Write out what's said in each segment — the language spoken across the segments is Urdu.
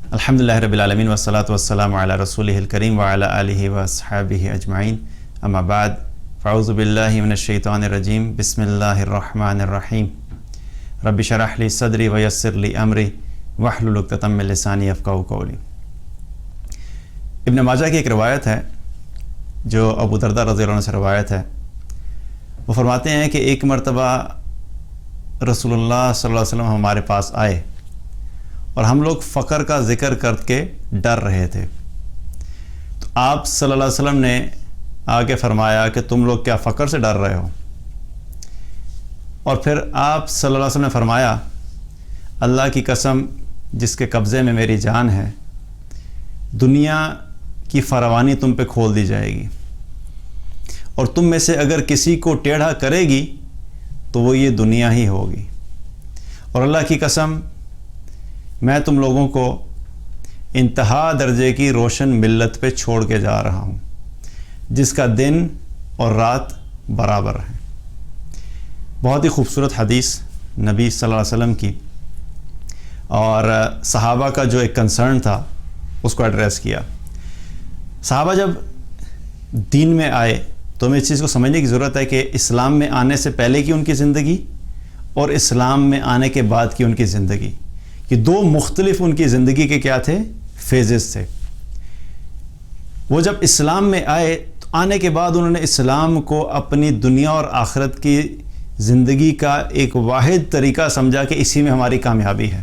الحمدللہ رب العالمین والصلاة والسلام علی رسولہ الکریم وعلی آلہ واصحابہ اجمعین، اما بعد فاعوذ باللہ من الشیطان الرجیم، بسم اللہ الرحمن الرحیم، رب اشرح لی صدری ویسر لی امری واحلل عقدۃ من لسانی یفقہوا قولی۔ ابن ماجہ کی ایک روایت ہے جو ابو درداء رضی اللہ عنہ سے روایت ہے۔ وہ فرماتے ہیں کہ ایک مرتبہ رسول اللہ صلی اللہ علیہ وسلم ہمارے پاس آئے اور ہم لوگ فقر کا ذکر کر کے ڈر رہے تھے، تو آپ صلی اللہ علیہ وسلم نے آگے فرمایا کہ تم لوگ کیا فقر سے ڈر رہے ہو؟ اور پھر آپ صلی اللہ علیہ وسلم نے فرمایا، اللہ کی قسم جس کے قبضے میں میری جان ہے، دنیا کی فراوانی تم پہ کھول دی جائے گی، اور تم میں سے اگر کسی کو ٹیڑھا کرے گی تو وہ یہ دنیا ہی ہوگی، اور اللہ کی قسم میں تم لوگوں کو انتہا درجے کی روشن ملت پہ چھوڑ کے جا رہا ہوں جس کا دن اور رات برابر ہے۔ بہت ہی خوبصورت حدیث نبی صلی اللہ علیہ وسلم کی، اور صحابہ کا جو ایک کنسرن تھا اس کو ایڈریس کیا۔ صحابہ جب دین میں آئے تو ہمیں اس چیز کو سمجھنے کی ضرورت ہے کہ اسلام میں آنے سے پہلے کی ان کی زندگی اور اسلام میں آنے کے بعد کی ان کی زندگی، یہ دو مختلف ان کی زندگی کے کیا تھے؟ فیزز تھے۔ وہ جب اسلام میں آئے تو آنے کے بعد انہوں نے اسلام کو اپنی دنیا اور آخرت کی زندگی کا ایک واحد طریقہ سمجھا کہ اسی میں ہماری کامیابی ہے،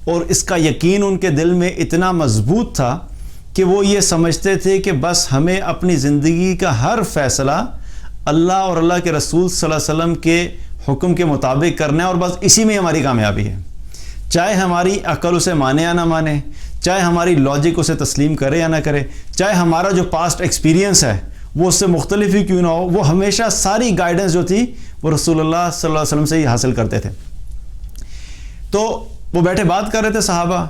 اور اس کا یقین ان کے دل میں اتنا مضبوط تھا کہ وہ یہ سمجھتے تھے کہ بس ہمیں اپنی زندگی کا ہر فیصلہ اللہ اور اللہ کے رسول صلی اللہ علیہ وسلم کے حکم کے مطابق کرنا ہے، اور بس اسی میں ہماری کامیابی ہے۔ چاہے ہماری عقل اسے مانے یا نہ مانے، چاہے ہماری لاجک اسے تسلیم کرے یا نہ کرے، چاہے ہمارا جو پاسٹ ایکسپیرینس ہے وہ اس سے مختلف ہی کیوں نہ ہو، وہ ہمیشہ ساری گائیڈنس جو تھی وہ رسول اللہ صلی اللہ علیہ وسلم سے ہی حاصل کرتے تھے۔ تو وہ بیٹھے بات کر رہے تھے صحابہ،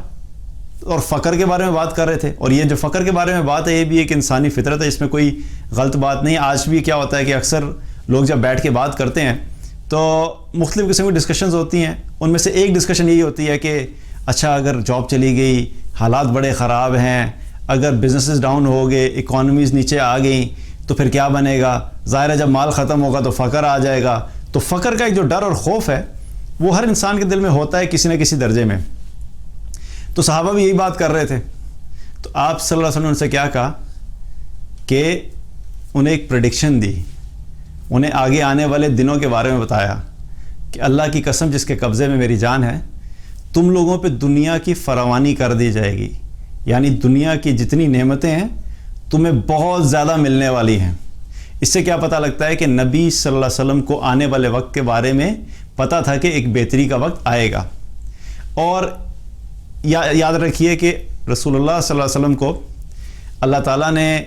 اور فقر کے بارے میں بات کر رہے تھے، اور یہ جو فقر کے بارے میں بات ہے یہ بھی ایک انسانی فطرت ہے، اس میں کوئی غلط بات نہیں۔ آج بھی کیا ہوتا ہے کہ اکثر لوگ جب بیٹھ کے بات کرتے ہیں تو مختلف قسم کی ڈسکشنز ہوتی ہیں، ان میں سے ایک ڈسکشن یہی ہوتی ہے کہ اچھا اگر جاب چلی گئی، حالات بڑے خراب ہیں، اگر بزنسز ڈاؤن ہو گئے، اکانومیز نیچے آ گئیں تو پھر کیا بنے گا؟ ظاہر ہے جب مال ختم ہوگا تو فقر آ جائے گا۔ تو فقر کا ایک جو ڈر اور خوف ہے وہ ہر انسان کے دل میں ہوتا ہے کسی نہ کسی درجے میں۔ تو صحابہ بھی یہی بات کر رہے تھے، تو آپ صلی اللہ علیہ وسلم نے ان سے کیا کہا کہ انہیں ایک پریڈکشن دی، انہیں آگے آنے والے دنوں کے بارے میں بتایا کہ اللہ کی قسم جس کے قبضے میں میری جان ہے، تم لوگوں پہ دنیا کی فراوانی کر دی جائے گی، یعنی دنیا کی جتنی نعمتیں ہیں تمہیں بہت زیادہ ملنے والی ہیں۔ اس سے کیا پتہ لگتا ہے کہ نبی صلی اللہ علیہ وسلم کو آنے والے وقت کے بارے میں پتہ تھا کہ ایک بہتری کا وقت آئے گا۔ اور یاد رکھیے کہ رسول اللہ صلی اللہ علیہ وسلم کو اللہ تعالیٰ نے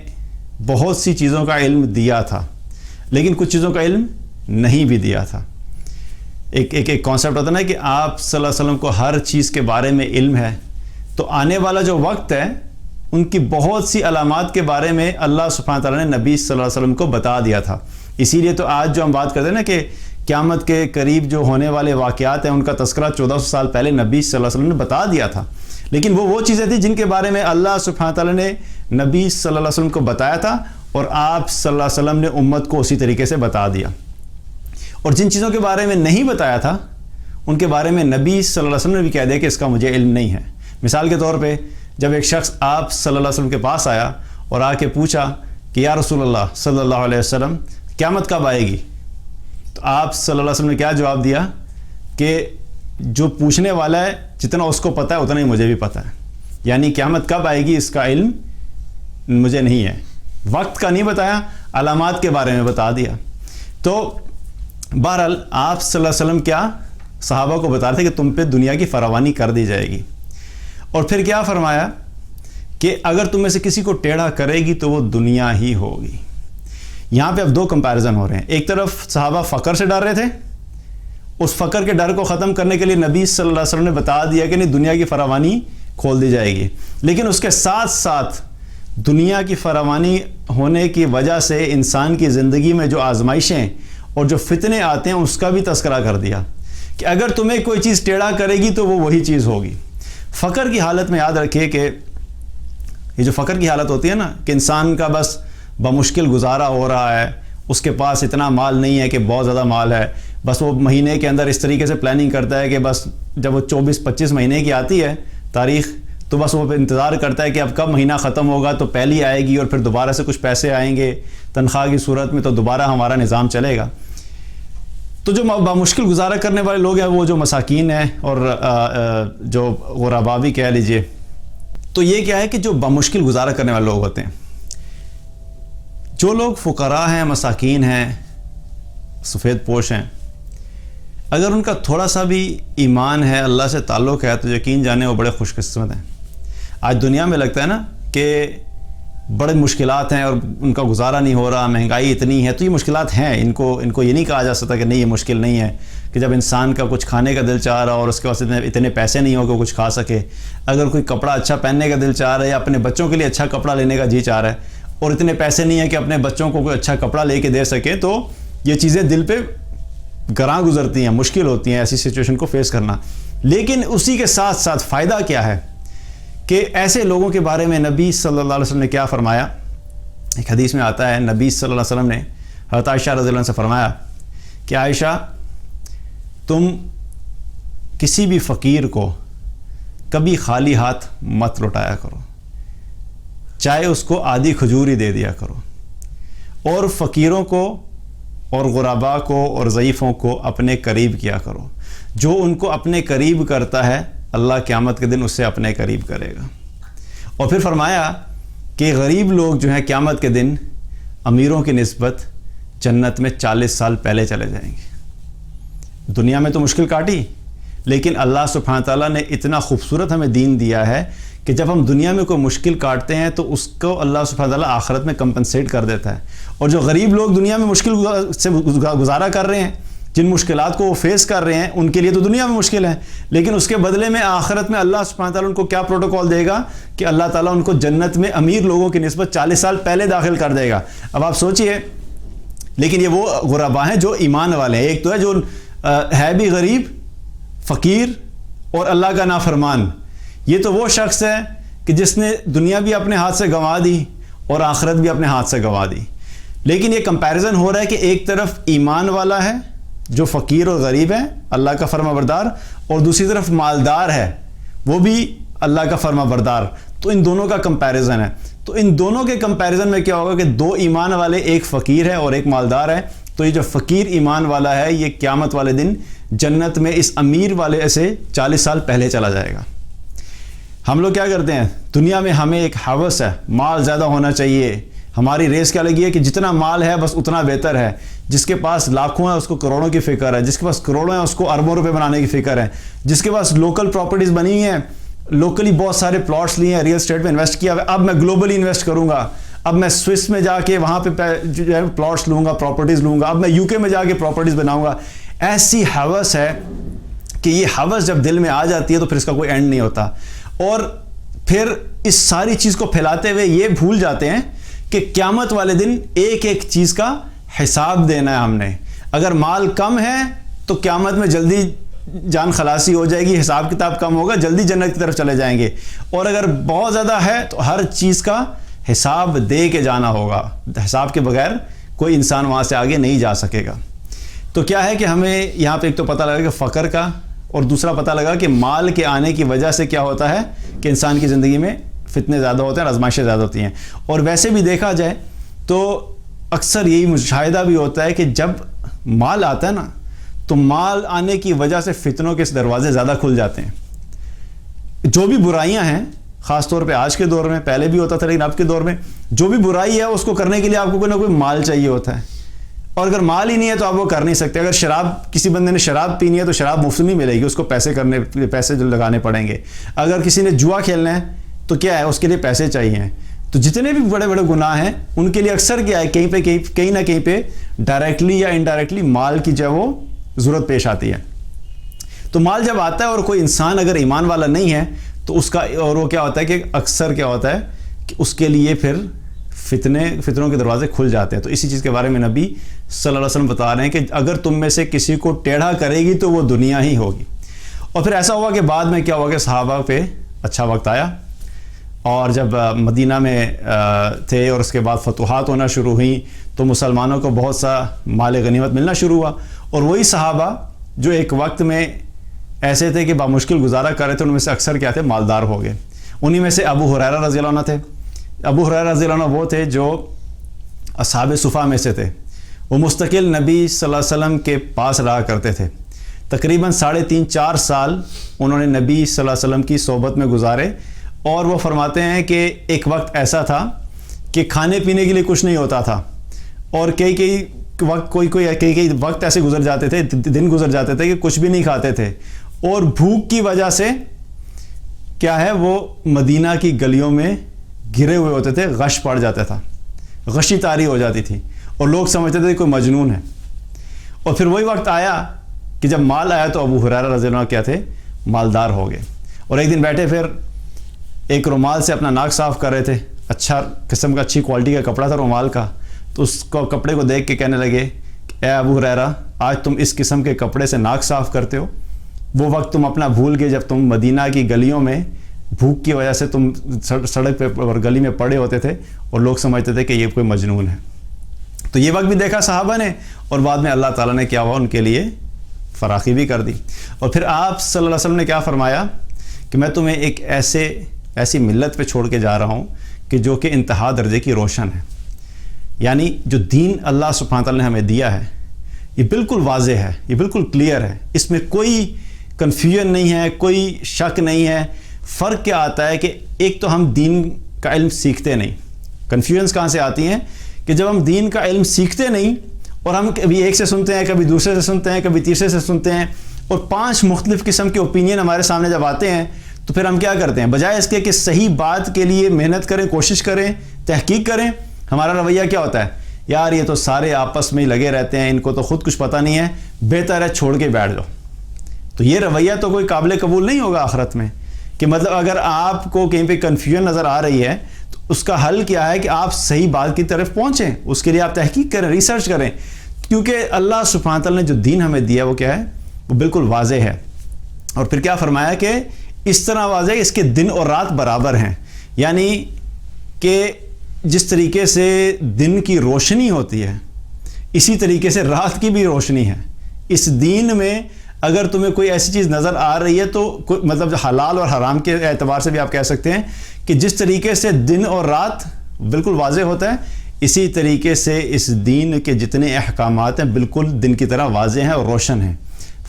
بہت سی چیزوں کا علم دیا تھا، لیکن کچھ چیزوں کا علم نہیں بھی دیا تھا۔ ایک کانسیپٹ ہوتا ہے نا کہ آپ صلی اللہ علیہ وسلم کو ہر چیز کے بارے میں علم ہے، تو آنے والا جو وقت ہے ان کی بہت سی علامات کے بارے میں اللہ سبحانہ تعالیٰ نے نبی صلی اللہ علیہ وسلم کو بتا دیا تھا۔ اسی لیے تو آج جو ہم بات کرتے ہیں نا کہ قیامت کے قریب جو ہونے والے واقعات ہیں ان کا تذکرہ 1400 سال پہلے نبی صلی اللہ علیہ وسلم نے بتا دیا تھا، لیکن وہ چیزیں تھیں جن کے بارے میں اللہ سبحانہ تعالیٰ نے نبی صلی اللہ علیہ وسلم کو بتایا تھا، اور آپ صلی اللہ علیہ وسلم نے امت کو اسی طریقے سے بتا دیا۔ اور جن چیزوں کے بارے میں نہیں بتایا تھا ان کے بارے میں نبی صلی اللہ علیہ وسلم نے بھی کہہ دیا کہ اس کا مجھے علم نہیں ہے۔ مثال کے طور پہ جب ایک شخص آپ صلی اللہ علیہ وسلم کے پاس آیا اور آ کے پوچھا کہ یا رسول اللہ صلی اللہ علیہ وسلم قیامت کب آئے گی، تو آپ صلی اللہ علیہ وسلم نے کیا جواب دیا کہ جو پوچھنے والا ہے جتنا اس کو پتہ ہے اتنا ہی مجھے بھی پتہ ہے، یعنی قیامت کب آئے گی اس کا علم مجھے نہیں ہے، وقت کا نہیں بتایا، علامات کے بارے میں بتا دیا۔ تو بہرحال آپ صلی اللہ علیہ وسلم کیا صحابہ کو بتا رہے تھے کہ تم پہ دنیا کی فراوانی کر دی جائے گی، اور پھر کیا فرمایا کہ اگر تم میں سے کسی کو ٹیڑھا کرے گی تو وہ دنیا ہی ہوگی۔ یہاں پہ اب دو کمپیریزن ہو رہے ہیں، ایک طرف صحابہ فقر سے ڈر رہے تھے، اس فقر کے ڈر کو ختم کرنے کے لیے نبی صلی اللہ علیہ وسلم نے بتا دیا کہ نہیں دنیا کی فراوانی کھول دی جائے گی، لیکن اس کے ساتھ ساتھ دنیا کی فراوانی ہونے کی وجہ سے انسان کی زندگی میں جو آزمائشیں اور جو فتنے آتے ہیں اس کا بھی تذکرہ کر دیا کہ اگر تمہیں کوئی چیز ٹیڑھا کرے گی تو وہ وہی چیز ہوگی۔ فقر کی حالت میں یاد رکھیے کہ یہ جو فقر کی حالت ہوتی ہے نا کہ انسان کا بس بمشکل گزارا ہو رہا ہے، اس کے پاس اتنا مال نہیں ہے کہ بہت زیادہ مال ہے، بس وہ مہینے کے اندر اس طریقے سے پلاننگ کرتا ہے کہ بس جب وہ 24-25 مہینے کی آتی ہے تاریخ تو بس وہ انتظار کرتا ہے کہ اب کب مہینہ ختم ہوگا تو پہلی آئے گی اور پھر دوبارہ سے کچھ پیسے آئیں گے تنخواہ کی صورت میں تو دوبارہ ہمارا نظام چلے گا۔ تو جو بمشکل گزارا کرنے والے لوگ ہیں وہ جو مساکین ہیں اور جو غربا بھی کہہ لیجئے، تو یہ کیا ہے کہ جو بمشکل گزارا کرنے والے لوگ ہوتے ہیں، جو لوگ فقراء ہیں، مساکین ہیں، سفید پوش ہیں، اگر ان کا تھوڑا سا بھی ایمان ہے، اللہ سے تعلق ہے، تو یقین جانے وہ بڑے خوش قسمت ہیں۔ آج دنیا میں لگتا ہے نا کہ بڑے مشکلات ہیں اور ان کا گزارا نہیں ہو رہا، مہنگائی اتنی ہے، تو یہ مشکلات ہیں، ان کو یہ نہیں کہا جا سکتا کہ نہیں یہ مشکل نہیں ہے، کہ جب انسان کا کچھ کھانے کا دل چاہ رہا اور اس کے پاس اتنے پیسے نہیں ہو کہ کچھ کھا سکے، اگر کوئی کپڑا اچھا پہننے کا دل چاہ رہا ہے یا اپنے بچوں کے لیے اچھا کپڑا لینے کا جی چاہ رہا ہے اور اتنے پیسے نہیں ہیں کہ اپنے بچوں کو کوئی اچھا کپڑا لے کے دے سکے، تو یہ چیزیں دل پہ گراں گزرتی ہیں، مشکل ہوتی ہیں ایسی سچویشن کو فیس کرنا۔ لیکن اسی کے ساتھ ساتھ فائدہ کیا ہے کہ ایسے لوگوں کے بارے میں نبی صلی اللہ علیہ وسلم نے کیا فرمایا؟ ایک حدیث میں آتا ہے نبی صلی اللہ علیہ وسلم نے حضرت عائشہ رضی اللہ عنہ سے فرمایا کہ عائشہ تم کسی بھی فقیر کو کبھی خالی ہاتھ مت لوٹایا کرو، چاہے اس کو آدھی کھجور ہی دے دیا کرو، اور فقیروں کو اور غرباء کو اور ضعیفوں کو اپنے قریب کیا کرو، جو ان کو اپنے قریب کرتا ہے اللہ قیامت کے دن اسے اپنے قریب کرے گا۔ اور پھر فرمایا کہ غریب لوگ جو ہیں قیامت کے دن امیروں کی نسبت جنت میں 40 سال پہلے چلے جائیں گے۔ دنیا میں تو مشکل کاٹی، لیکن اللہ سبحانہ تعالیٰ نے اتنا خوبصورت ہمیں دین دیا ہے کہ جب ہم دنیا میں کوئی مشکل کاٹتے ہیں تو اس کو اللہ سبحانہ تعالیٰ آخرت میں کمپنسیٹ کر دیتا ہے۔ اور جو غریب لوگ دنیا میں مشکل سے گزارا کر رہے ہیں، جن مشکلات کو وہ فیس کر رہے ہیں، ان کے لیے تو دنیا میں مشکل ہے، لیکن اس کے بدلے میں آخرت میں اللہ سبحانہ تعالیٰ ان کو کیا پروٹوکول دے گا کہ اللہ تعالیٰ ان کو جنت میں امیر لوگوں کی نسبت 40 سال پہلے داخل کر دے گا۔ اب آپ سوچئے، لیکن یہ وہ غرباء ہیں جو ایمان والے ہیں۔ ایک تو ہے جو ہے بھی غریب، فقیر اور اللہ کا نافرمان، یہ تو وہ شخص ہے کہ جس نے دنیا بھی اپنے ہاتھ سے گنوا دی اور آخرت بھی اپنے ہاتھ سے گنوا دی۔ لیکن یہ کمپیریزن ہو رہا ہے کہ ایک طرف ایمان والا ہے جو فقیر اور غریب ہے، اللہ کا فرما بردار، اور دوسری طرف مالدار ہے وہ بھی اللہ کا فرما بردار، تو ان دونوں کا کمپیریزن ہے۔ تو ان دونوں کے کمپیریزن میں کیا ہوگا کہ دو ایمان والے، ایک فقیر ہے اور ایک مالدار ہے، تو یہ جو فقیر ایمان والا ہے یہ قیامت والے دن جنت میں اس امیر والے سے 40 سال پہلے چلا جائے گا۔ ہم لوگ کیا کرتے ہیں دنیا میں، ہمیں ایک ہوس ہے، مال زیادہ ہونا چاہیے، ہماری ریس کیا لگی ہے کہ جتنا مال ہے بس اتنا بہتر ہے۔ جس کے پاس لاکھوں ہیں اس کو کروڑوں کی فکر ہے، جس کے پاس کروڑوں ہیں اس کو اربوں روپے بنانے کی فکر ہے، جس کے پاس لوکل پراپرٹیز بنی ہیں، لوکلی بہت سارے پلاٹس لیے ہیں، ریل اسٹیٹ میں انویسٹ کیا، اب میں گلوبلی انویسٹ کروں گا، اب میں سوئس میں جا کے وہاں پہ جو ہے پلاٹس لوں گا، پراپرٹیز لوں گا، اب میں یو کے میں جا کے پراپرٹیز بناؤں گا۔ ایسی ہوس ہے کہ یہ ہوس جب دل میں آ جاتی ہے تو پھر اس کا کوئی اینڈ نہیں ہوتا، اور پھر اس ساری چیز کو پھیلاتے ہوئے یہ بھول جاتے ہیں کہ قیامت والے دن ایک ایک چیز کا حساب دینا ہے ہم نے۔ اگر مال کم ہے تو قیامت میں جلدی جان خلاصی ہو جائے گی، حساب کتاب کم ہوگا، جلدی جنت کی طرف چلے جائیں گے، اور اگر بہت زیادہ ہے تو ہر چیز کا حساب دے کے جانا ہوگا، حساب کے بغیر کوئی انسان وہاں سے آگے نہیں جا سکے گا۔ تو کیا ہے کہ ہمیں یہاں پہ ایک تو پتہ لگا کہ فقر کا، اور دوسرا پتہ لگا کہ مال کے آنے کی وجہ سے کیا ہوتا ہے کہ انسان کی زندگی میں فتنے زیادہ ہوتے ہیں اور آزمائشیں زیادہ ہوتی ہیں۔ اور ویسے بھی دیکھا جائے تو اکثر یہی مشاہدہ بھی ہوتا ہے کہ جب مال آتا ہے نا تو مال آنے کی وجہ سے فتنوں کے دروازے زیادہ کھل جاتے ہیں۔ جو بھی برائیاں ہیں، خاص طور پہ آج کے دور میں، پہلے بھی ہوتا تھا لیکن اب کے دور میں جو بھی برائی ہے اس کو کرنے کے لیے آپ کو کوئی نہ کوئی مال چاہیے ہوتا ہے، اور اگر مال ہی نہیں ہے تو آپ وہ کر نہیں سکتے۔ اگر شراب، کسی بندے نے شراب پینی ہے تو شراب مفت نہیں ملے گی، اس کو پیسے جو لگانے پڑیں گے۔ اگر کسی نے جوا کھیلنا ہے تو کیا ہے، اس کے لیے پیسے چاہیے۔ تو جتنے بھی بڑے بڑے گناہ ہیں ان کے لیے اکثر کیا ہے، کہیں نہ کہیں پہ ڈائریکٹلی یا انڈائریکٹلی مال کی جو ہے وہ ضرورت پیش آتی ہے۔ تو مال جب آتا ہے اور کوئی انسان اگر ایمان والا نہیں ہے تو اس کا، اور وہ کیا ہوتا ہے کہ اکثر کیا ہوتا ہے کہ اس کے لیے پھر فتنوں کے دروازے کھل جاتے ہیں۔ تو اسی چیز کے بارے میں نبی صلی اللہ علیہ وسلم بتا رہے ہیں کہ اگر تم میں سے کسی کو ٹیڑھا کرے گی تو وہ دنیا ہی ہوگی۔ اور پھر ایسا ہوا کہ بعد میں کیا ہوا کہ صحابہ پہ اچھا وقت آیا، اور جب مدینہ میں تھے اور اس کے بعد فتوحات ہونا شروع ہوئیں تو مسلمانوں کو بہت سا مال غنیمت ملنا شروع ہوا، اور وہی صحابہ جو ایک وقت میں ایسے تھے کہ بامشکل گزارا کر رہے تھے، ان میں سے اکثر کیا تھے؟ مالدار ہو گئے۔ انہی میں سے ابو ہریرہ رضی اللہ عنہ تھے۔ ابو ہریرہ رضی اللہ عنہ وہ تھے جو اصحاب صفا میں سے تھے، وہ مستقل نبی صلی اللہ علیہ وسلم کے پاس رہا کرتے تھے، تقریباً 3.5-4 سال انہوں نے نبی صلی اللہ علیہ وسلم کی صحبت میں گزارے، اور وہ فرماتے ہیں کہ ایک وقت ایسا تھا کہ کھانے پینے کے لیے کچھ نہیں ہوتا تھا، اور کئی وقت ایسے گزر جاتے تھے، دن گزر جاتے تھے کہ کچھ بھی نہیں کھاتے تھے، اور بھوک کی وجہ سے کیا ہے وہ مدینہ کی گلیوں میں گرے ہوئے ہوتے تھے، غش پڑ جاتا تھا، غشی طاری ہو جاتی تھی، اور لوگ سمجھتے تھے کوئی مجنون ہے۔ اور پھر وہی وقت آیا کہ جب مال آیا تو ابو ہریرہ رضی اللہ عنہ کیا تھے؟ مالدار ہو گئے، اور ایک دن بیٹھے پھر ایک رومال سے اپنا ناک صاف کر رہے تھے، اچھا قسم کا اچھی کوالٹی کا کپڑا تھا رومال کا، تو اس کو کپڑے کو دیکھ کے کہنے لگے اے ابو ہریرہ، آج تم اس قسم کے کپڑے سے ناک صاف کرتے ہو؟ وہ وقت تم اپنا بھول گئے جب تم مدینہ کی گلیوں میں بھوک کی وجہ سے تم سڑک پہ اور گلی میں پڑے ہوتے تھے، اور لوگ سمجھتے تھے کہ یہ کوئی مجنون ہے۔ تو یہ وقت بھی دیکھا صحابہ نے، اور بعد میں اللہ تعالیٰ نے کیا ہوا؟ ان کے لیے فراخی بھی کر دی۔ اور پھر آپ صلی اللہ علیہ وسلم نے کیا فرمایا کہ میں تمہیں ایک ایسی ملت پہ چھوڑ کے جا رہا ہوں کہ جو کہ انتہا درجے کی روشن ہے، یعنی جو دین اللہ سبحانہ تعالیٰ نے ہمیں دیا ہے یہ بالکل واضح ہے، یہ بالکل کلیئر ہے، اس میں کوئی کنفیوژن نہیں ہے، کوئی شک نہیں ہے۔ فرق کیا آتا ہے کہ ایک تو ہم دین کا علم سیکھتے نہیں، کنفیوژنس کہاں سے آتی ہیں کہ جب ہم دین کا علم سیکھتے نہیں، اور ہم کبھی ایک سے سنتے ہیں، کبھی دوسرے سے سنتے ہیں، کبھی تیسرے سے سنتے ہیں، اور 5 مختلف قسم کے اوپینین ہمارے سامنے جب آتے ہیں تو پھر ہم کیا کرتے ہیں؟ بجائے اس کے کہ صحیح بات کے لیے محنت کریں، کوشش کریں، تحقیق کریں، ہمارا رویہ کیا ہوتا ہے؟ یار یہ تو سارے آپس میں ہی لگے رہتے ہیں، ان کو تو خود کچھ پتہ نہیں ہے، بہتر ہے چھوڑ کے بیٹھ جاؤ۔ تو یہ رویہ تو کوئی قابل قبول نہیں ہوگا آخرت میں، کہ مطلب اگر آپ کو کہیں پہ کنفیوژن نظر آ رہی ہے تو اس کا حل کیا ہے کہ آپ صحیح بات کی طرف پہنچیں، اس کے لیے آپ تحقیق کریں، ریسرچ کریں، کیونکہ اللہ سبحانہ تعالیٰ نے جو دین ہمیں دیا وہ کیا ہے؟ وہ بالکل واضح ہے۔ اور پھر کیا فرمایا کہ اس طرح واضح ہے اس کے دن اور رات برابر ہیں، یعنی کہ جس طریقے سے دن کی روشنی ہوتی ہے اسی طریقے سے رات کی بھی روشنی ہے۔ اس دین میں اگر تمہیں کوئی ایسی چیز نظر آ رہی ہے تو مطلب حلال اور حرام کے اعتبار سے بھی آپ کہہ سکتے ہیں کہ جس طریقے سے دن اور رات بالکل واضح ہوتا ہے، اسی طریقے سے اس دین کے جتنے احکامات ہیں بالکل دن کی طرح واضح ہیں اور روشن ہیں۔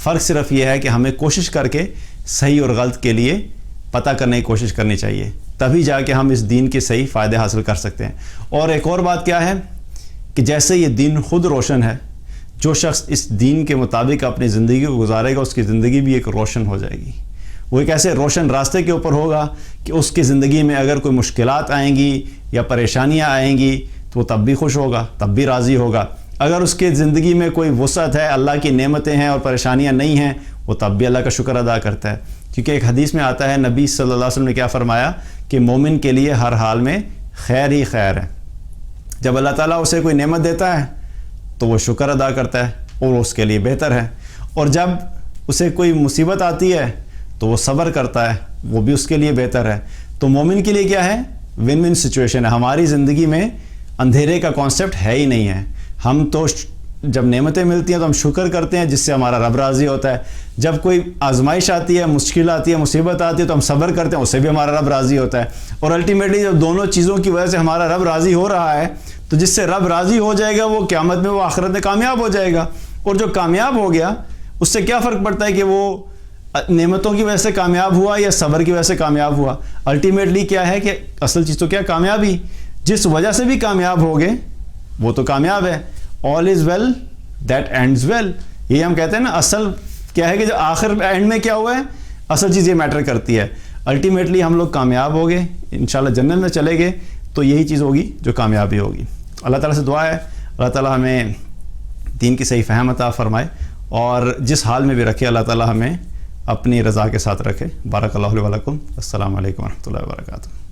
فرق صرف یہ ہے کہ ہمیں کوشش کر کے صحیح اور غلط کے لیے پتہ کرنے کی کوشش کرنی چاہیے، تبھی جا کے ہم اس دین کے صحیح فائدے حاصل کر سکتے ہیں۔ اور ایک اور بات کیا ہے کہ جیسے یہ دین خود روشن ہے، جو شخص اس دین کے مطابق اپنی زندگی کو گزارے گا اس کی زندگی بھی ایک روشن ہو جائے گی، وہ ایک ایسے روشن راستے کے اوپر ہوگا کہ اس کی زندگی میں اگر کوئی مشکلات آئیں گی یا پریشانیاں آئیں گی تو وہ تب بھی خوش ہوگا، تب بھی راضی ہوگا۔ اگر اس کے زندگی میں کوئی وسعت ہے، اللہ کی نعمتیں ہیں اور پریشانیاں نہیں ہیں، وہ تب بھی اللہ کا شکر ادا کرتا ہے، کیونکہ ایک حدیث میں آتا ہے نبی صلی اللہ علیہ وسلم نے کیا فرمایا کہ مومن کے لیے ہر حال میں خیر ہی خیر ہے۔ جب اللہ تعالیٰ اسے کوئی نعمت دیتا ہے تو وہ شکر ادا کرتا ہے اور اس کے لیے بہتر ہے، اور جب اسے کوئی مصیبت آتی ہے تو وہ صبر کرتا ہے، وہ بھی اس کے لیے بہتر ہے۔ تو مومن کے لیے کیا ہے؟ ون ون سچویشن ہے۔ ہماری زندگی میں اندھیرے کا کانسیپٹ ہے ہی نہیں ہے۔ ہم تو جب نعمتیں ملتی ہیں تو ہم شکر کرتے ہیں جس سے ہمارا رب راضی ہوتا ہے، جب کوئی آزمائش آتی ہے، مشکل آتی ہے، مصیبت آتی ہے تو ہم صبر کرتے ہیں، اس سے بھی ہمارا رب راضی ہوتا ہے۔ اور الٹیمیٹلی جب دونوں چیزوں کی وجہ سے ہمارا رب راضی ہو رہا ہے تو جس سے رب راضی ہو جائے گا وہ قیامت میں، وہ آخرت میں کامیاب ہو جائے گا۔ اور جو کامیاب ہو گیا اس سے کیا فرق پڑتا ہے کہ وہ نعمتوں کی وجہ سے کامیاب ہوا یا صبر کی وجہ سے کامیاب ہوا؟ الٹیمیٹلی کیا ہے کہ اصل چیز تو کیا؟ کامیابی۔ جس وجہ سے بھی کامیاب ہو گئے وہ تو کامیاب ہے۔ all is well that ends well، یہ ہم کہتے ہیں نا، اصل کیا ہے کہ جو آخر اینڈ میں کیا ہوا ہے، اصل چیز یہ میٹر کرتی ہے۔ الٹیمیٹلی ہم لوگ کامیاب ہو گئے، انشاءاللہ جنت میں چلے گئے، تو یہی چیز ہوگی جو کامیابی ہوگی۔ اللہ تعالیٰ سے دعا ہے اللہ تعالیٰ ہمیں دین کی صحیح فہم عطا فرمائے، اور جس حال میں بھی رکھے اللہ تعالیٰ ہمیں اپنی رضا کے ساتھ رکھے۔ بارک اللہ علیہ ولکم۔ السلام علیکم ورحمۃ اللہ وبرکاتہ۔